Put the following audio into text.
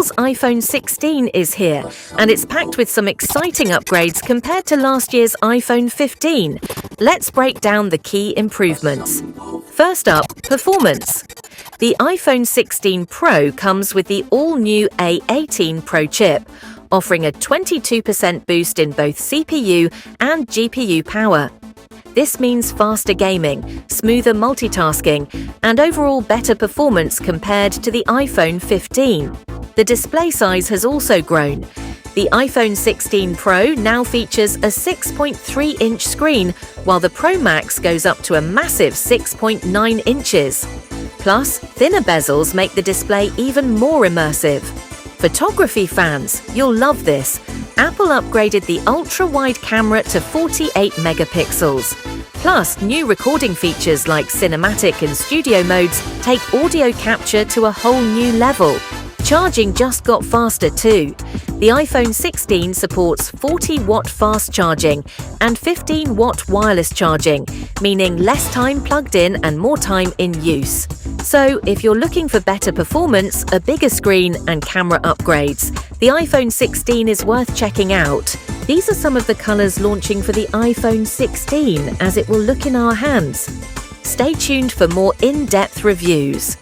Apple's iPhone 16 is here, and it's packed with some exciting upgrades compared to last year's iPhone 15. Let's break down the key improvements. First up, performance. The iPhone 16 Pro comes with the all-new A18 Pro chip, offering a 22% boost in both CPU and GPU power. This means faster gaming, smoother multitasking, and overall better performance compared to the iPhone 15. The display size has also grown. The iPhone 16 Pro now features a 6.3-inch screen, while the Pro Max goes up to a massive 6.9 inches. Plus, thinner bezels make the display even more immersive. Photography fans, you'll love this. Apple upgraded the ultra-wide camera to 48 megapixels. Plus, new recording features like cinematic and studio modes take audio capture to a whole new level. Charging just got faster too. The iPhone 16 supports 40-watt fast charging and 15-watt wireless charging, meaning less time plugged in and more time in use. So, if you're looking for better performance, a bigger screen, and camera upgrades, the iPhone 16 is worth checking out. These are some of the colors launching for the iPhone 16 as it will look in our hands. Stay tuned for more in-depth reviews.